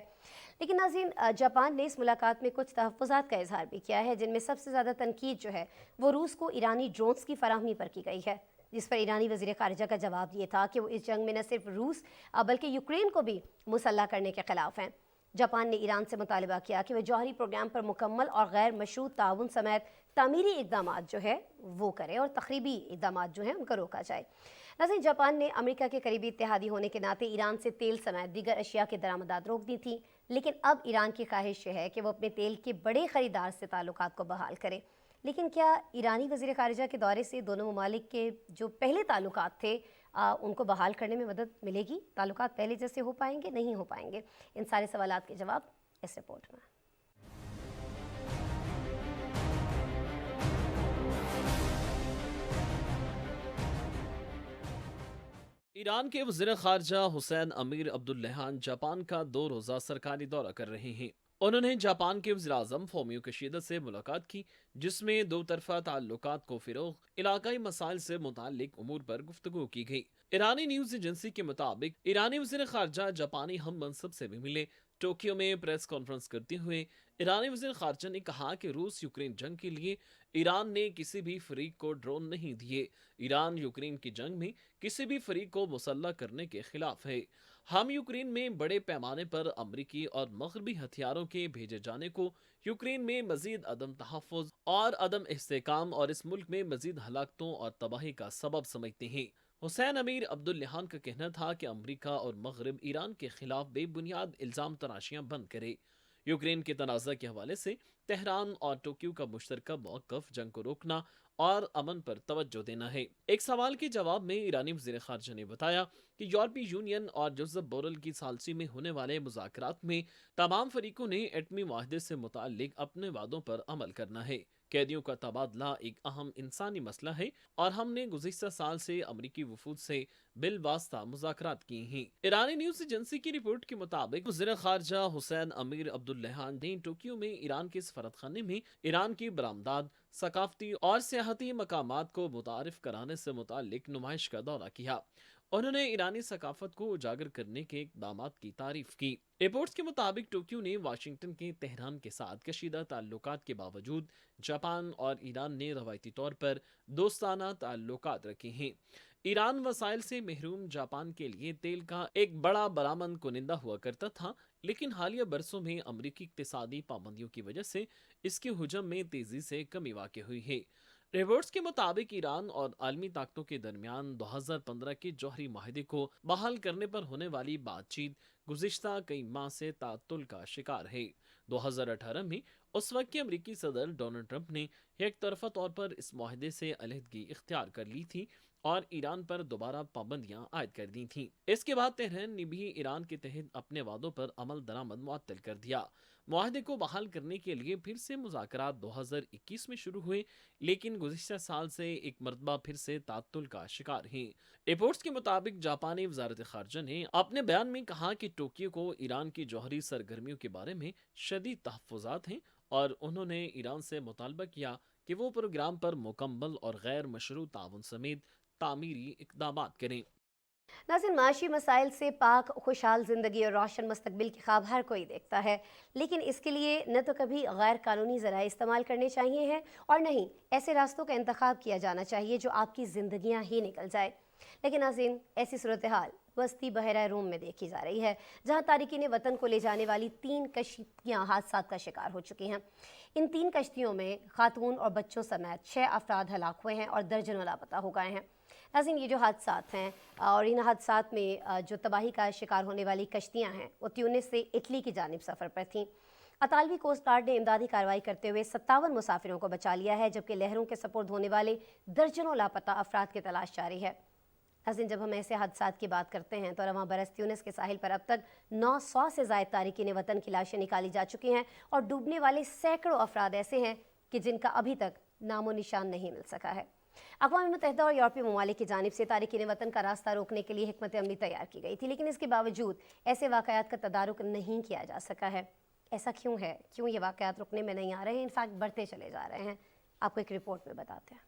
लेकिन नाज़रीन, जापान ने इस मुलाकात में कुछ तहफ़्फ़ुज़ात का इजहार भी किया है, जिनमें सबसे ज़्यादा तनकीद जो है वो रूस को ईरानी ड्रोन्स की फराहमी पर की गई है, जिस पर ईरानी वज़ीर ख़ारजा का जवाब ये था कि वो इस जंग में न सिर्फ रूस बल्कि यूक्रेन को भी मुसल्लह करने के ख़िलाफ़ हैं। जापान ने ईरान से मुतालबा किया कि वह जौहरी प्रोग्राम पर मुकम्मल और गैर मशरूत ताउन समेत तामीरी इक़दामात जो है वो करे और तख़रीबी इक़दामात जो हैं उनका रोका जाए। नाज़रीन, जापान ने अमेरिका के करीबी इत्तेहादी होने के नाते ईरान से तेल समेत दीगर अशिया की दरामदात रोक दी थी, लेकिन अब ईरान की ख्वाहिश है कि वो अपने तेल के बड़े ख़रीदार से ताल्लुकात को बहाल करे। लेकिन क्या ईरानी वज़ीर ख़ारिजा के दौरे से दोनों ममालिक के जो पहले ताल्लुकात थे उनको बहाल करने में मदद मिलेगी? ताल्लुकात पहले जैसे हो पाएंगे, नहीं हो पाएंगे? इन सारे सवालात के जवाब इस रिपोर्ट में। ईरान के वज़ीर ख़ारिजा हुसैन अमीर अब्दुल्लाहियान जापान का 2 रोज़ा सरकारी दौरा कर रहे हैं। उन्होंने जापान के वज़ीर आज़म फोमियो किशिदा से मुलाकात की, जिसमें दो तरफ़ा ताल्लुकात को फ़िरोग़, इलाकाई मसाइल से मुताल्लिक़ उमूर पर गुफ्तगू की गई। ईरानी न्यूज़ एजेंसी के मुताबिक ईरानी वज़ीर ख़ारिजा जापानी हम मनसब से भी मिले। टोक्यो में प्रेस कॉन्फ्रेंस करते हुए ईरानी वज़ीर ख़ारिजा ने कहा कि रूस यूक्रेन जंग के लिए ईरान ने किसी भी फरीक को ड्रोन नहीं दिए। ईरान यूक्रेन की जंग में किसी भी फरीक को मुसल्लह करने के खिलाफ है। हम यूक्रेन में बड़े पैमाने पर अमरीकी और मग़रबी हथियारों के भेजे जाने को यूक्रेन में मज़ीद अदम तहफ़्फ़ुज़ और अदम इस्तेहकाम और इस मुल्क में मज़ीद हलाकतों और तबाही का सबब समझते हैं। हुसैन अमीर अब्दुल्लाहियान का कहना था कि अमरीका और मग़रिब ईरान के खिलाफ बेबुनियाद इल्ज़ाम तराशियाँ बंद करे। यूक्रेन के तनाज़ा के हवाले से तेहरान और टोक्यो का मुश्तरका मौक़िफ़ जंग को रोकना और अमन पर तवज्जो देना है। एक सवाल के जवाब में ईरानी वज़ीर ख़ारिजा ने बताया कि यूरोपीय यूनियन और जोसेफ बोरेल की सालसी में होने वाले मुज़ाकरात में तमाम फरीकों ने एटमी माहदे से मुताल्लिक़ अपने वादों पर अमल करना है। कैदियों का तबादला एक अहम इंसानी मसला है और हमने गुज़िश्ता साल से अमरीकी वफूद से बिलवास्ता मुज़ाकरात किए हैं। ईरानी न्यूज़ एजेंसी की रिपोर्ट के मुताबिक वज़ीर ख़ारिजा हुसैन अमीर अब्दुल्लाहियान ने टोक्यो में ईरान के सफारतखाने में ईरान की बरामदात, सकाफती और सियाहती मकामात को मुतारिफ कराने से मुताल्लिक नुमाइश का दौरा किया। उन्होंने ईरानी सकाफत को उजागर करने के इक़दामात की तारीफ की। रिपोर्ट्स के मुताबिक टोक्यो ने वाशिंगटन के तेहरान के साथ कशीदा ताल्लुकात के बावजूद जापान और ईरान ने रवायती तौर पर दोस्ताना ताल्लुकात रखे हैं। ईरान वसाइल से महरूम जापान के लिए तेल का एक बड़ा बरामद कुनिंदा हुआ करता था, लेकिन हालिया बरसों में अमरीकी इक़्तिसादी पाबंदियों की वजह से इसके हुजम में तेज़ी से कमी वाक़ई हुई है। रिपोर्ट्स के मुताबिक ईरान और आलमी ताकतों के दरमियान 2015 के जौहरी माहिदे को बहाल करने पर होने वाली बातचीत गुज़िश्ता कई माह से तातुल का शिकार है। 2018 में उस वक्त के अमरीकी सदर डोनाल्ड ट्रंप ने एक तरफा तौर पर इस माहिदे से अलहदगी इख्तियार कर ली थी और ईरान पर दोबारा पाबंदियां आयद कर दी थीं। इसके बाद तेहरान ने भी ईरान के तहत अपने वादों पर अमल दरामद मुअत्तल कर दिया। माहिदे को बहाल करने के लिए फिर से मुज़ाकरात 2021 में शुरू हुए, लेकिन गुज़िश्ता साल से एक मरतबा फिर से तातुल का शिकार हैं। रिपोर्ट्स के मुताबिक जापानी वज़ारत ख़ारिजा ने अपने बयान में कहा कि टोक्यो को ईरान की जौहरी सरगर्मियों के बारे में शदीद तहफ़्फ़ुज़ात हैं और उन्होंने ईरान से मुतालबा किया कि वो प्रोग्राम पर मुकम्मल और गैर मशरू ताउन समेत तामीरी इक़दामात करें। नाज़रीन, माशी मसाइल से पाक खुशहाल ज़िंदगी और रोशन मुस्तकबिल की ख्वाब हर कोई देखता है, लेकिन इसके लिए न तो कभी गैर कानूनी ज़राए इस्तेमाल करने चाहिए हैं और नहीं ऐसे रास्तों का इंतखाब किया जाना चाहिए जो आपकी ज़िंदगियाँ ही निकल जाए। लेकिन नाज़रीन, ऐसी सूरत हाल वस्ती बहरा रूम में देखी जा रही है, जहाँ तारिकीन वतन को ले जाने वाली 3 कश्तियाँ हादसात का शिकार हो चुकी हैं। इन 3 कश्तियों में खातून और बच्चों समेत 6 अफराद हलाक हुए हैं और दर्जनों लापता हो गए हैं। नाज़रीन, ये जो हादसात हैं और इन हादसात में जो तबाही का शिकार होने वाली कश्तियाँ हैं वो ट्यूनिस से इटली की जानिब सफ़र पर थीं। अतालवी कोस्ट गार्ड ने इमदादी कार्रवाई करते हुए 57 मुसाफिरों को बचा लिया है, जबकि लहरों के सपुर्द होने वाले दर्जनों लापता अफराद की तलाश जारी है। नाज़रीन, जब हम ऐसे हादसात की बात करते हैं तो रवां बरस ट्यूनिस के साहिल पर अब तक 900 से ज़ायद तारिकीन वतन की लाशें निकाली जा चुकी हैं और डूबने वाले सैकड़ों अफराद ऐसे हैं कि जिनका अभी तक नामो निशान नहीं मिल सका है। अक़वाम मुत्तहिदा और यूरोपीय ममालिक की जानिब से तारिकीन वतन का रास्ता रोकने के लिए हिकमत अमली तैयार की गई थी, लेकिन इसके बावजूद ऐसे वाक़यात का तदारुक नहीं किया जा सका है। ऐसा क्यों है? क्यों ये वाक़यात रुकने में नहीं आ रहे हैं, इनफैक्ट बढ़ते चले जा रहे हैं? आपको एक रिपोर्ट में बताते हैं।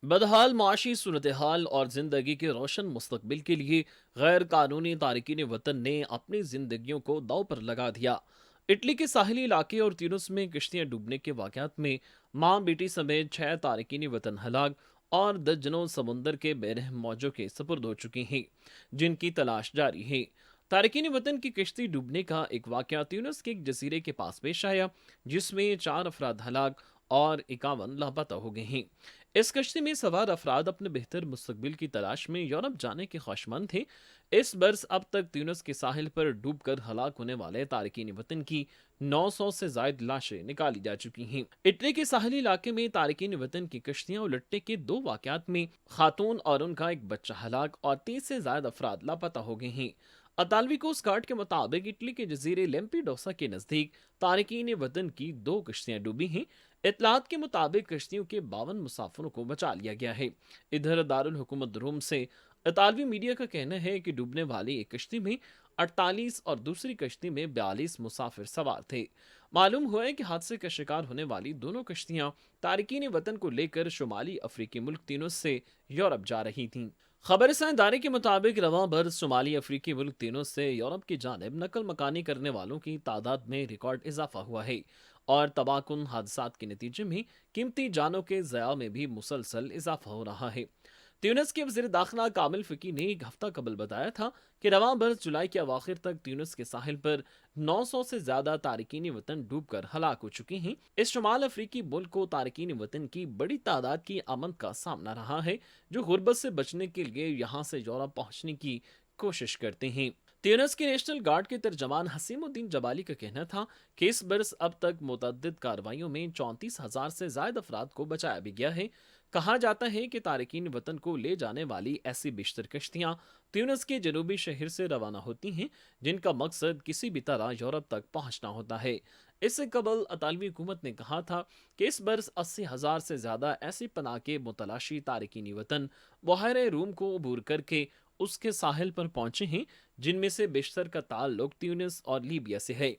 बदहाल माशी सूरत हाल और ज़िंदगी के रोशन मुस्तकबिल के लिए गैर कानूनी तारिकीन वतन ने अपनी ज़िंदगियों को दांव पर लगा दिया। इटली के साहिली इलाके और ट्यूनिस में किश्तियाँ डूबने के वाक़यात में माँ बेटी समेत 6 तारिकीन वतन हलाक और दर्जनों समुंदर के बेरहम मौजों के सपुर्द हो चुकी हैं, जिनकी तलाश जारी है। तारकीन वतन की किश्ती डूबने का एक वाक़या ट्यूनिस के एक जजीरे के पास पेश आया, जिसमें 4 अफराद हलाक और 51 लापता हो गए हैं। इस कश्ती में सवार अफराद अपने बेहतर मुस्तकबिल की तलाश में यूरोप जाने के ख्वाहिशमंद थे। इस बरस अब तक ट्यूनिस के साहिल पर डूबकर हलाक होने वाले तारकीन वतन की 900 से ज्यादा लाशें निकाली जा चुकी हैं। इटली के साहली इलाके में तारकीन वतन की कश्तियां उलटने के 2 वाक़यात में खातून और उनका एक बच्चा हलाक और 30 से ज्यादा अफराद लापता हो गए हैं। अतालवी कोस्ट गार्ड के मुताबिक इटली के जजीरे लैम्पेडूसा के नजदीक तारकीन वतन की 2 कश्तियां डूबी हैं। इतलात के मुताबिक कश्तियों के 52 मुसाफिरों को बचा लिया गया है। इधर दारुल हुकूमत रोम से इतालवी मीडिया का कहना है कि डूबने वाली एक कश्ती में 48 और दूसरी कश्ती में 42 मुसाफिर सवार थे। मालूम हुआ है कि हादसे का शिकार होने वाली दोनों कश्तियां तारकीन वतन को लेकर शुमाली अफ्रीकी मुल्क तीनों से यूरोप जा रही थीं। खबर इदारे के मुताबिक रवां बरस शुमाली अफ्रीकी मुल्क तीनों से यूरोप की जानिब नकल मकानी करने वालों की तादाद में रिकॉर्ड इजाफा हुआ है और तबाहकुन हादसात के नतीजे में कीमती जानों के ज़या में भी मुसलसल इजाफा हो रहा है। ट्यूनिस के वज़ीर दाखिला कामिल फ़िकी ने एक हफ्ता कबल बताया था कि रवां बरस जुलाई के अवाखिर तक ट्यूनिस के साहिल पर 900 से ज्यादा तारकीन वतन डूबकर हलाक हो चुके हैं। इस शुमाल अफ्रीकी मुल्क को तारकीन वतन की बड़ी तादाद की आमद का सामना रहा है, जो गुर्बत से बचने के लिए यहाँ से यूरोप पहुँचने की कोशिश करते हैं। ट्यूनिस के नेशनल गार्ड के तर्जमान हसीमुद्दीन जबाली का कहना था कि इस बरस अब तक मुतअद्दिद कार्रवाइयों में 34,000 से ज्यादा अफराद को बचाया भी गया है। कहा जाता है कि तारकीन वतन को ले जाने वाली ऐसी बेशतर कश्तियां ट्यूनिस के जनूबी शहर से रवाना होती हैं, जिनका मकसद किसी भी तरह यूरोप तक पहुंचना होता है। इससे कबल अतालवी हुकूमत ने कहा था कि इस बरस 80,000 से ज्यादा ऐसी पनाह के मुतलाशी तारकीन वतन बहरे रूम को अबूर करके उसके साहिल पर पहुंचे हैं, जिनमें से बेशतर का ताल्लुक ट्यूनिस और लीबिया से है।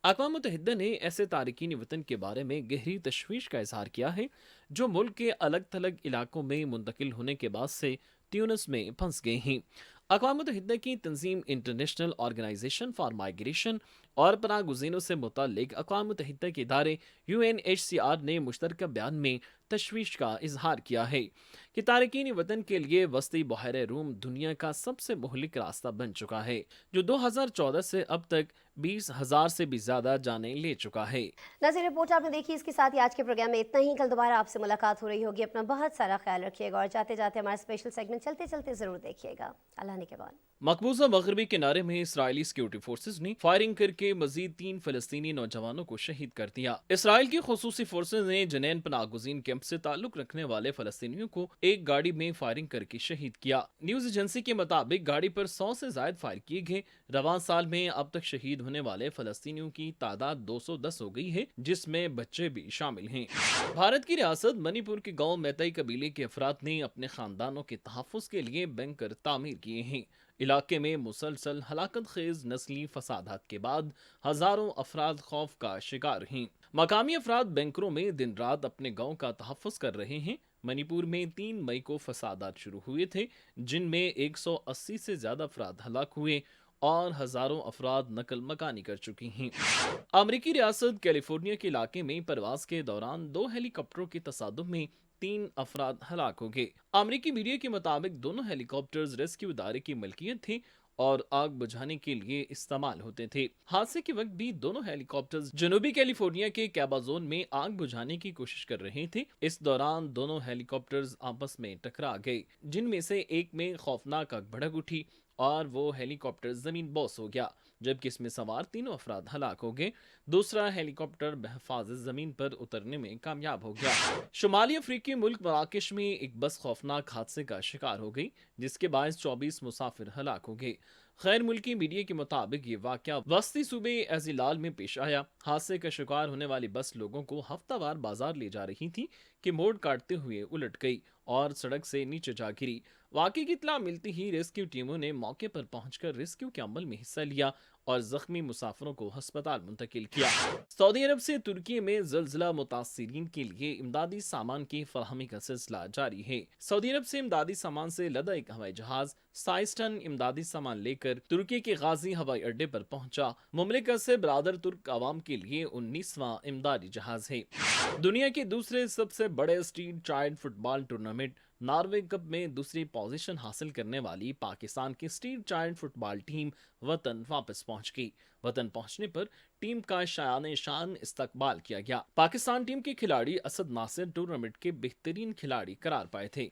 अक़वाम मुत्तहिदा ने ऐसे तारकीन वतन के बारे में गहरी तशवीश का इजहार किया है, जो मुल्क के अलग थलग इलाकों में मुंतकिल होने के बाद से ट्यूनिस में फंस गए हैं। अक़वाम मुत्तहिदा की तंजीम इंटरनेशनल ऑर्गेनाइजेशन फॉर माइग्रेशन और पनाह गुज़ीनों से मुतल्लिक़ अक़वाम मुत्तहिदा के इदारे UNHCR ने मुश्तरका बयान में तशवीश का इजहार किया है कि तारकीन वतन के लिए वस्ती बहरे रूम दुनिया का सबसे मुहलिक रास्ता बन चुका है, जो 2014 से अब तक 20,000 से भी ज्यादा जाने ले चुका है। नाज़रीन, रिपोर्ट आपने देखी। इसके साथ ही आज के प्रोग्राम में इतना ही। कल दोबारा आपसे मुलाकात हो रही होगी। अपना बहुत सारा ख्याल रखिएगा और जाते जाते हमारा स्पेशल सेगमेंट चलते चलते जरूर देखिएगा। अल्लाह ने के बाद। मकबूजा मगरबी किनारे में इसराइली सिक्योरिटी फोर्सेज ने फायरिंग करके मजीद 3 फलस्तीनी नौजवानों को शहीद कर दिया। इसराइल की खुसूसी फोर्सेज ने जनैन पनाह गुज़ीन कैंप से ताल्लुक रखने वाले फलस्तीनियों को एक गाड़ी में फायरिंग करके शहीद किया। न्यूज एजेंसी के मुताबिक गाड़ी पर 100 से ज्यादा फायर किए गए। रवां साल में अब तक शहीद होने वाले फलस्तीनियों की तादाद 210 हो गई है, जिसमें बच्चे भी शामिल हैं। भारत की रियासत मणिपुर के गाँव मैतई कबीले के अफराद ने अपने खानदानों के तहफ़्फ़ुज़ के लिए बैंकर तामीर किए हैं। इलाके में मुसलसल हलाकत खेज नस्ली फसादात के बाद हजारों अफराद खौफ का शिकार हैं। मकामी अफराद बैंकरों में दिन रात अपने गांव का तहफ़्फ़ुज़ कर रहे हैं। मणिपुर में 3 मई को फसादात शुरू हुए थे, जिनमें 180 से ज्यादा अफराद हलाक हुए और हजारों अफराद नकल मकानी कर चुकी हैं। अमरीकी रियासत कैलिफोर्निया के इलाके में परवाज के दौरान 2 हेलीकॉप्टरों के तसादुम में 3 अफराद हलाक हो गए। अमरीकी मीडिया के मुताबिक दोनों हेलीकॉप्टर्स रेस्क्यू इदारे की मलकियत थे और आग बुझाने के लिए इस्तेमाल होते थे। हादसे के वक्त भी दोनों हेलीकॉप्टर्स जनूबी कैलिफोर्निया के कैबाजोन में आग बुझाने की कोशिश कर रहे थे। इस दौरान दोनों हेलीकॉप्टर्स आपस में टकरा गए, जिनमें से एक में खौफनाक आग भड़क उठी और वो हेलीकॉप्टर जमीन बोस हो गया, जबकि इसमें सवार 3 अफराद हलाक हो गए। दूसरा हेलीकॉप्टर बहफाज जमीन पर उतरने में कामयाब हो गया। शुमाली अफ्रीकी मुल्क मराकश में एक बस खौफनाक हादसे का शिकार हो गई, जिसके बायस 24 मुसाफिर हलाक हो गए। गैर मुल्की मीडिया के मुताबिक ये वाकया वस्ती सूबे एजिलाल में पेश आया। हादसे का शिकार होने वाली बस लोगों को हफ्तावार बाजार ले जा रही थी कि मोड़ काटते हुए उलट गई और सड़क से नीचे जा गिरी। वाकई की इत्तला मिलती ही रेस्क्यू टीमों ने मौके पर पहुंचकर रेस्क्यू के अमल में हिस्सा लिया और जख्मी मुसाफिरों को अस्पताल मुंतकिल किया। सऊदी अरब से तुर्की में ज़लज़ला मुतासिरीन के लिए इमदादी सामान की फराहमी का सिलसिला जारी है। सऊदी अरब से इमदादी सामान से लदा एक हवाई जहाज 27 टन इमदादी सामान लेकर तुर्की के गाजी हवाई अड्डे पर पहुंचा। मुमलिकत से बरादर तुर्क आवाम के लिए 19वां इमदादी जहाज है। दुनिया के दूसरे सबसे बड़े street child football tournament Norway cup में दूसरी पोजीशन हासिल करने वाली पाकिस्तान की स्ट्रीट चाइल्ड फुटबॉल टीम वतन वापस पहुंच गई। वतन पहुंचने पर टीम का शान शान इस्तकबाल किया गया। पाकिस्तान टीम के खिलाड़ी असद नासिर टूर्नामेंट के बेहतरीन खिलाड़ी करार पाए थे।